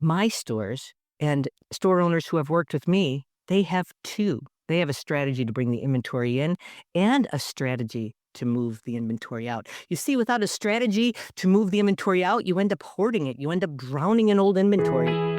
My stores and store owners who have worked with me, they have two. They have a strategy to bring the inventory in and a strategy to move the inventory out. You see, without a strategy to move the inventory out, you end up hoarding it. You end up drowning in old inventory.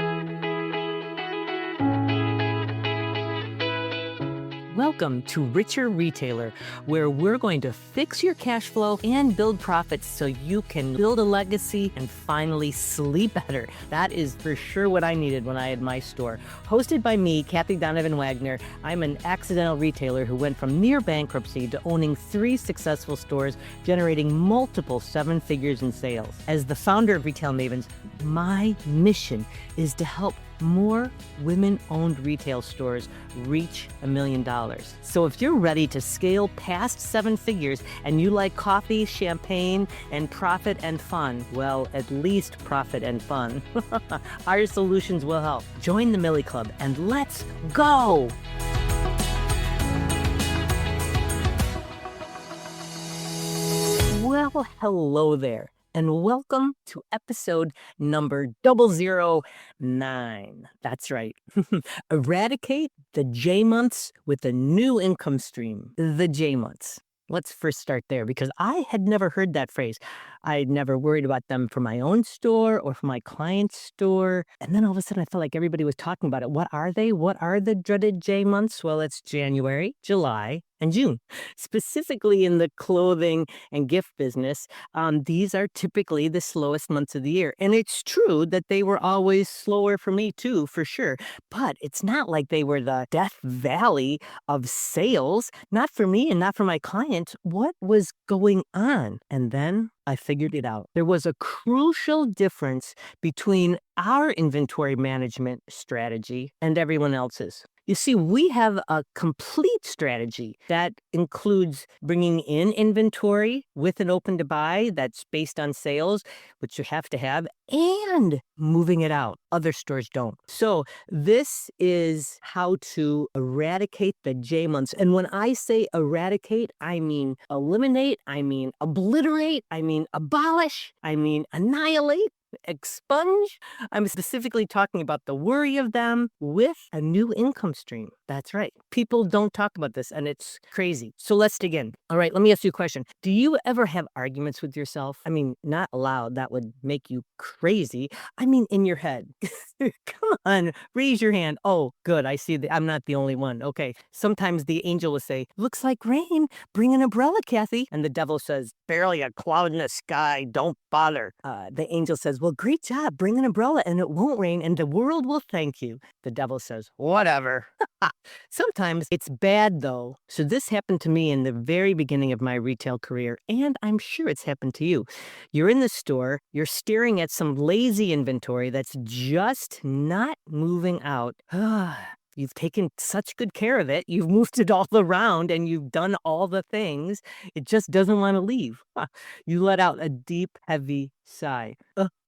Welcome to Richer Retailer, where we're going to fix your cash flow and build profits so you can build a legacy and finally sleep better. That is for sure what I needed when I had my store. Hosted by me, Cathy Wagner, I'm an accidental retailer who went from near bankruptcy to owning 3 successful stores, generating multiple 7 figures in sales. As the founder of Retail Mavens, my mission is to help more women-owned retail stores reach $1 million. So if you're ready to scale past 7 figures and you like coffee, champagne, and profit and fun, well, at least profit and fun, our solutions will help. Join the Millie Club and let's go! Well, hello there. And welcome to episode number 009. That's right. Eradicate the J months with a new income stream. The J months. Let's first start there because I had never heard that phrase. I'd never worried about them for my own store or for my client's store. And then all of a sudden I felt like everybody was talking about it. What are they? What are the dreaded J months? Well, it's January, July, and June. Specifically in the clothing and gift business, these are typically the slowest months of the year. And it's true that they were always slower for me too, for sure. But it's not like they were the death valley of sales, not for me and not for my clients. What was going on? And then I figured it out. There was a crucial difference between our inventory management strategy and everyone else's. You see, we have a complete strategy that includes bringing in inventory with an open to buy that's based on sales, which you have to have, and moving it out. Other stores don't. So this is how to eradicate the J months. And when I say eradicate, I mean eliminate, I mean obliterate, I mean abolish, I mean annihilate, expunge. I'm specifically talking about the worry of them with a new income stream. That's right. People don't talk about this and it's crazy. So let's dig in. All right, let me ask you a question. Do you ever have arguments with yourself? I mean, not aloud, that would make you crazy. I mean, in your head. Come on, raise your hand. Oh, good. I see that I'm not the only one. Okay. Sometimes the angel will say, looks like rain. Bring an umbrella, Cathy. And the devil says, barely a cloud in the sky. Don't bother. The angel says, well, great job. Bring an umbrella and it won't rain and the world will thank you. The devil says, whatever. Sometimes it's bad though. So this happened to me in the very beginning of my retail career, and I'm sure it's happened to you. You're in the store, you're staring at some lazy inventory that's just not moving out. You've taken such good care of it. You've moved it all around and you've done all the things. It just doesn't want to leave. You let out a deep, heavy sigh.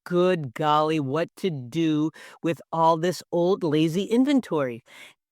Good golly, what to do with all this old, lazy inventory?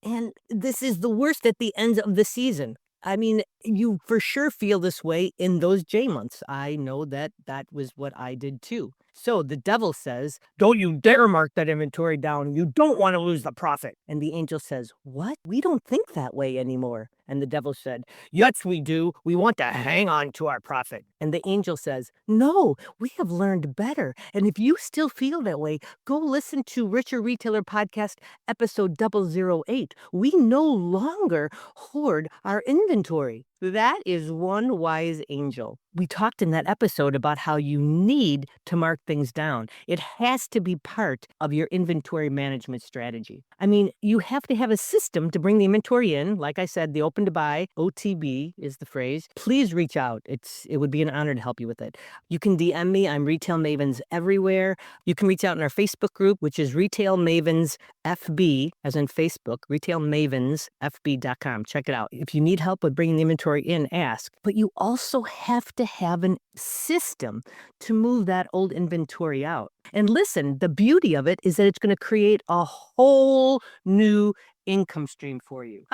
And this is the worst at the end of the season. I mean, you for sure feel this way in those J months. I know that that was what I did too. So the devil says, don't you dare mark that inventory down. You don't want to lose the profit. And the angel says, what? We don't think that way anymore. And the devil said, yes, we do. We want to hang on to our profit. And the angel says, no, we have learned better. And if you still feel that way, go listen to Richer Retailer Podcast episode 008. We no longer hoard our inventory. That is one wise angel. We talked in that episode about how you need to mark things down. It has to be part of your inventory management strategy. I mean, you have to have a system to bring the inventory in. Like I said, the open to buy, OTB is the phrase. Please reach out. It would be an honor to help you with it. You can DM me. I'm Retail Mavens everywhere. You can reach out in our Facebook group, which is Retail Mavens FB, as in Facebook, RETAILMavensFB.com. Check it out. If you need help with bringing the inventory in, ask. But you also have to have a system to move that old inventory out. And listen, the beauty of it is that it's going to create a whole new income stream for you.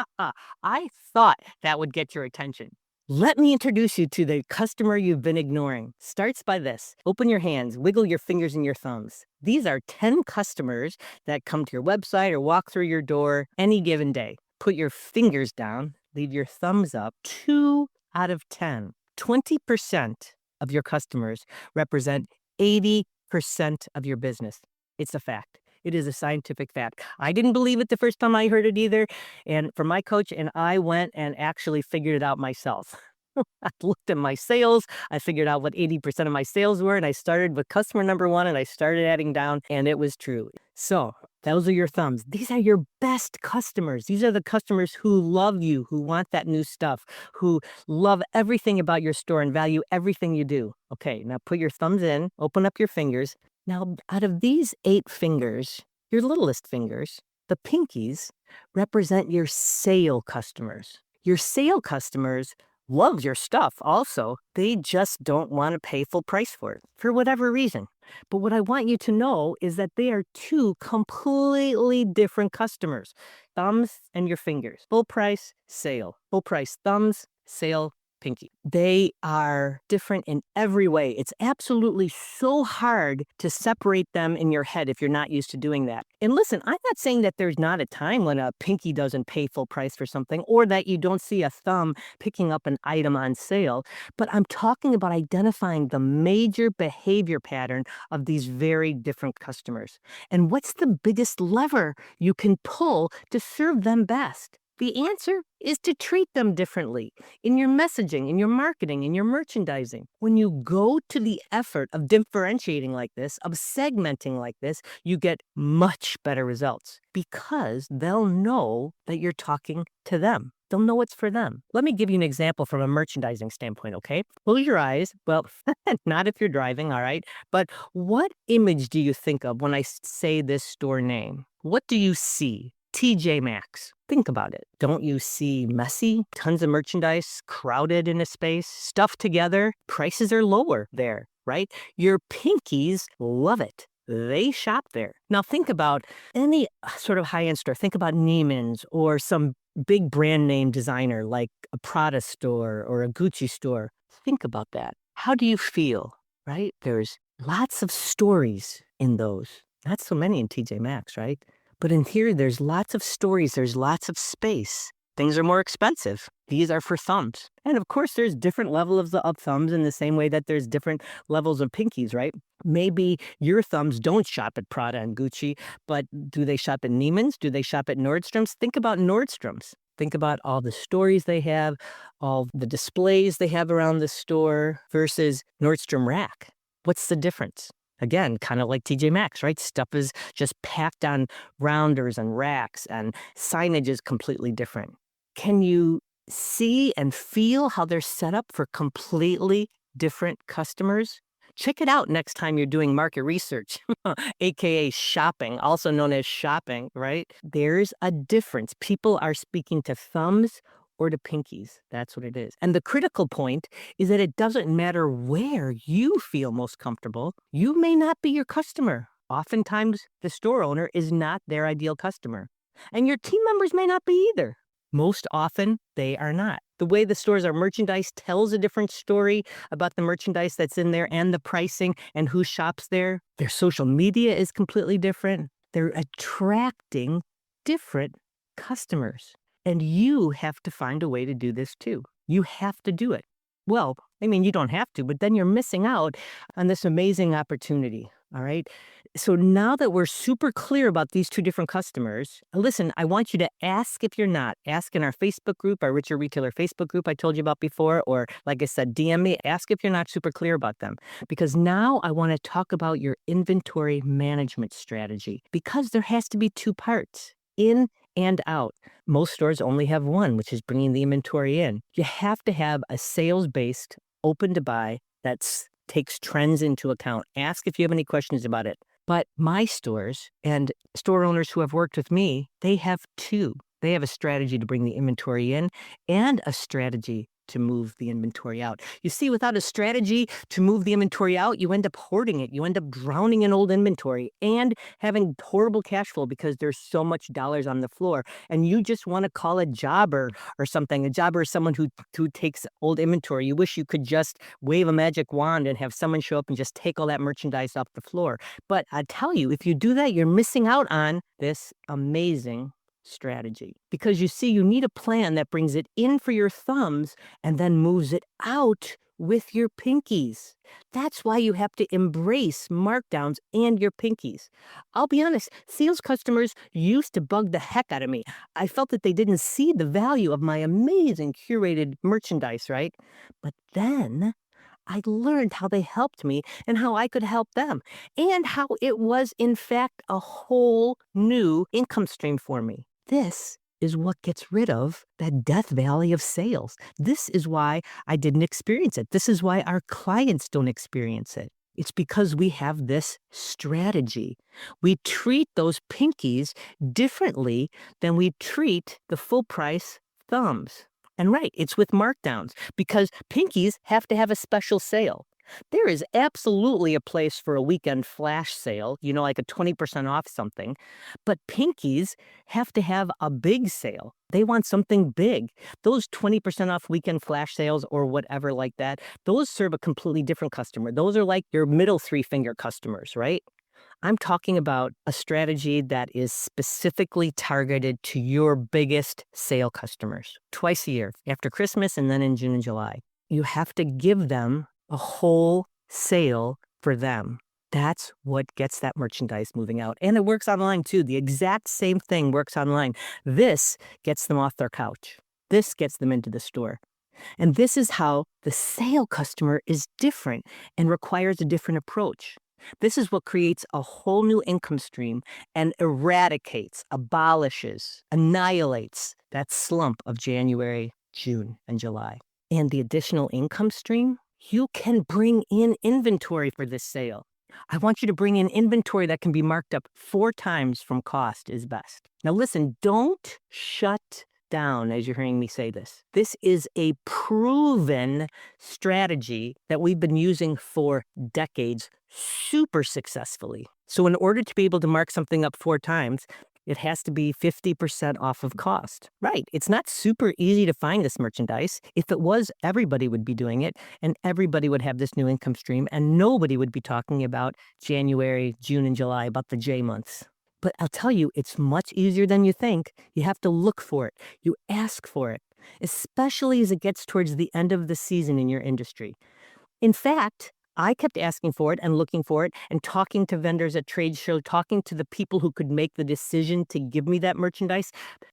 I thought that would get your attention. Let me introduce you to the customer you've been ignoring. Starts by this. Open your hands, wiggle your fingers and your thumbs. These are 10 customers that come to your website or walk through your door any given day. Put your fingers down, leave your thumbs up. 2 out of 10. 20% of your customers represent 80% of your business. It's a fact. It is a scientific fact. I didn't believe it the first time I heard it either. And for my coach, and I went and actually figured it out myself. I looked at my sales. I figured out what 80% of my sales were. And I started with customer number 1 and I started adding down, and it was true. So those are your thumbs. These are your best customers. These are the customers who love you, who want that new stuff, who love everything about your store and value everything you do. Okay, now put your thumbs in, open up your fingers. Now, out of these 8 fingers, your littlest fingers, the pinkies, represent your sale customers. Your sale customers love your stuff also. They just don't want to pay full price for it for whatever reason. But what I want you to know is that they are 2 completely different customers. Thumbs and your fingers. Full price, sale. Full price, thumbs, sale, pinky. They are different in every way. It's absolutely so hard to separate them in your head if you're not used to doing that. And listen, I'm not saying that there's not a time when a pinky doesn't pay full price for something, or that you don't see a thumb picking up an item on sale, but I'm talking about identifying the major behavior pattern of these very different customers. And what's the biggest lever you can pull to serve them best? The answer is to treat them differently in your messaging, in your marketing, in your merchandising. When you go to the effort of differentiating like this, of segmenting like this, you get much better results because they'll know that you're talking to them. They'll know it's for them. Let me give you an example from a merchandising standpoint, okay? Close your eyes. Well, not if you're driving, all right? But what image do you think of when I say this store name? What do you see? TJ Maxx. Think about it. Don't you see messy? Tons of merchandise crowded in a space, stuffed together. Prices are lower there, right? Your pinkies love it. They shop there. Now think about any sort of high-end store. Think about Neiman's or some big brand name designer like a Prada store or a Gucci store. Think about that. How do you feel, right? There's lots of stories in those. Not so many in TJ Maxx, right? But in here, there's lots of stories. There's lots of space. Things are more expensive. These are for thumbs. And of course, there's different levels of thumbs in the same way that there's different levels of pinkies, right? Maybe your thumbs don't shop at Prada and Gucci, but do they shop at Neiman's? Do they shop at Nordstrom's? Think about Nordstrom's. Think about all the stories they have, all the displays they have around the store versus Nordstrom Rack. What's the difference? Again, kind of like TJ Maxx, right? Stuff is just packed on rounders and racks, and signage is completely different. Can you see and feel how they're set up for completely different customers? Check it out next time you're doing market research, aka shopping, also known as shopping, right? There's a difference. People are speaking to thumbs or to pinkies. That's what it is. And the critical point is that it doesn't matter where you feel most comfortable. You may not be your customer. Oftentimes, the store owner is not their ideal customer. And your team members may not be either. Most often, they are not. The way the stores are merchandised tells a different story about the merchandise that's in there and the pricing and who shops there. Their social media is completely different. They're attracting different customers. And you have to find a way to do this too. You have to do it. Well, I mean, you don't have to, but then you're missing out on this amazing opportunity. All right. So now that we're super clear about these 2 different customers, listen, I want you to ask if you're not. Ask in our Facebook group, our Richer Retailer Facebook group I told you about before, or like I said, DM me. Ask if you're not super clear about them. Because now I want to talk about your inventory management strategy, because there has to be 2 parts. In and out. Most stores only have one, which is bringing the inventory in. You have to have a sales-based, open to buy that takes trends into account. Ask if you have any questions about it. But my stores and store owners who have worked with me, they have 2. They have a strategy to bring the inventory in and a strategy to move the inventory out. You see, without a strategy to move the inventory out, you end up hoarding it. You end up drowning in old inventory and having horrible cash flow because there's so much dollars on the floor. And you just want to call a jobber or something. A jobber is someone who takes old inventory. You wish you could just wave a magic wand and have someone show up and just take all that merchandise off the floor. But I tell you, if you do that, you're missing out on this amazing strategy. Because you see, you need a plan that brings it in for your thumbs and then moves it out with your pinkies. That's why you have to embrace markdowns and your pinkies. I'll be honest, sales customers used to bug the heck out of me. I felt that they didn't see the value of my amazing curated merchandise, right? But then I learned how they helped me and how I could help them, and how it was, in fact, a whole new income stream for me. This is what gets rid of that death valley of sales. This is why I didn't experience it. This is why our clients don't experience it. It's because we have this strategy. We treat those pinkies differently than we treat the full price thumbs. And right, it's with markdowns because pinkies have to have a special sale. There is absolutely a place for a weekend flash sale, like a 20% off something, but pinkies have to have a big sale. They want something big. Those 20% off weekend flash sales or whatever like that, those serve a completely different customer. Those are like your middle three-finger customers, right? I'm talking about a strategy that is specifically targeted to your biggest sale customers twice a year, after Christmas and then in June and July. You have to give them a whole sale for them. That's what gets that merchandise moving out. And it works online too. The exact same thing works online. This gets them off their couch. This gets them into the store. And this is how the sale customer is different and requires a different approach. This is what creates a whole new income stream and eradicates, abolishes, annihilates that slump of January, June, and July. And the additional income stream, you can bring in inventory for this sale. I want you to bring in inventory that can be marked up 4 times from cost is best. Now listen, don't shut down as you're hearing me say this. This is a proven strategy that we've been using for decades super successfully. So in order to be able to mark something up 4 times, it has to be 50% off of cost. Right. It's not super easy to find this merchandise. If it was, everybody would be doing it and everybody would have this new income stream and nobody would be talking about January, June, and July, about the J months. But I'll tell you, it's much easier than you think. You have to look for it. You ask for it, especially as it gets towards the end of the season in your industry. In fact, I kept asking for it and looking for it and talking to vendors at trade shows, talking to the people who could make the decision to give me that merchandise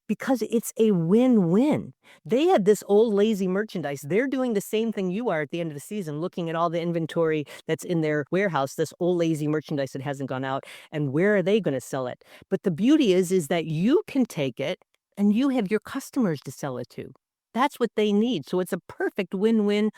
because it's a win-win. They had this old lazy merchandise. They're doing the same thing you are at the end of the season, looking at all the inventory that's in their warehouse, this old lazy merchandise that hasn't gone out, and where are they going to sell it? But the beauty is that you can take it and you have your customers to sell it to. That's what they need. So it's a perfect win-win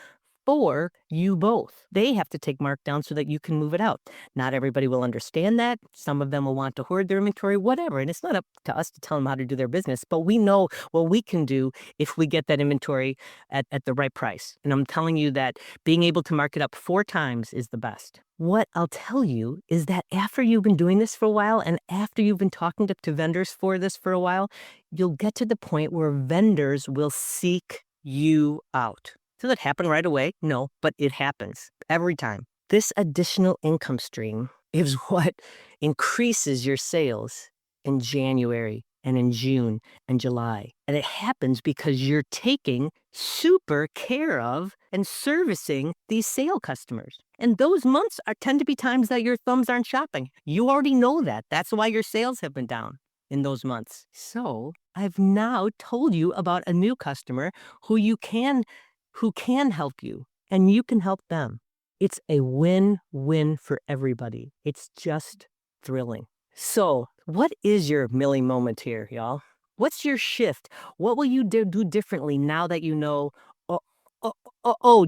for you both. They have to take markdown so that you can move it out. Not everybody will understand that. Some of them will want to hoard their inventory, whatever. And it's not up to us to tell them how to do their business, but we know what we can do if we get that inventory at the right price. And I'm telling you that being able to mark it up 4 times is the best. What I'll tell you is that after you've been doing this for a while and after you've been talking to vendors for this for a while, you'll get to the point where vendors will seek you out. Does it happen right away? No, but it happens every time. This additional income stream is what increases your sales in January and in June and July. And it happens because you're taking super care of and servicing these sale customers. And those months tend to be times that your thumbs aren't shopping. You already know that. That's why your sales have been down in those months. So I've now told you about a new customer who can help you, and you can help them. It's a win-win for everybody. It's just thrilling. So what is your Millie moment here, y'all? What's your shift? What will you do differently now that you know,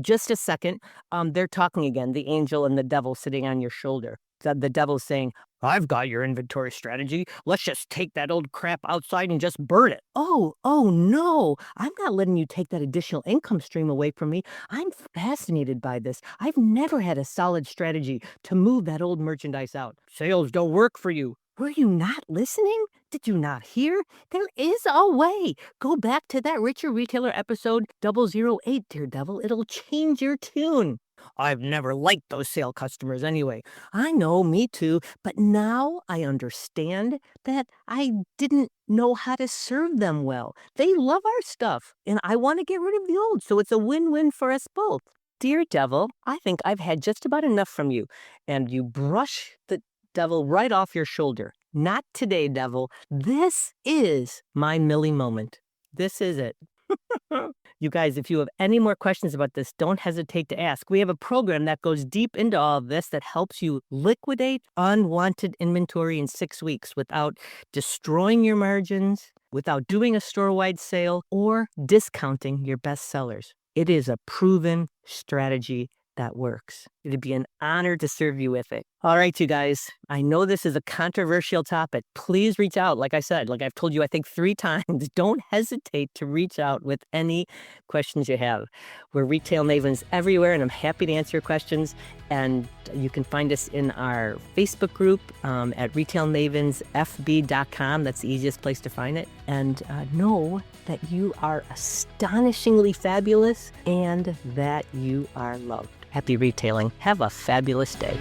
just a second. They're talking again, the angel and the devil sitting on your shoulder. The devil's saying, I've got your inventory strategy. Let's just take that old crap outside and just burn it. Oh no. I'm not letting you take that additional income stream away from me. I'm fascinated by this. I've never had a solid strategy to move that old merchandise out. Sales don't work for you. Were you not listening? Did you not hear? There is a way. Go back to that Richer Retailer episode 008, dear devil. It'll change your tune. I've never liked those sale customers anyway. I know, me too. But now I understand that I didn't know how to serve them well. They love our stuff, and I want to get rid of the old, so it's a win-win for us both. Dear devil, I think I've had just about enough from you. And you brush the devil right off your shoulder. Not today, devil. This is my Millie moment. This is it. You guys, if you have any more questions about this, don't hesitate to ask. We have a program that goes deep into all of this that helps you liquidate unwanted inventory in 6 weeks without destroying your margins, without doing a store-wide sale, or discounting your best sellers. It is a proven strategy that works. It'd be an honor to serve you with it. All right, you guys, I know this is a controversial topic. Please reach out. Like I said, like I've told you, I think 3 times, don't hesitate to reach out with any questions you have. We're Retail Mavens everywhere, and I'm happy to answer your questions. And you can find us in our Facebook group at RETAILMavensFB.com. That's the easiest place to find it. And know that you are astonishingly fabulous and that you are loved. Happy retailing. Have a fabulous day.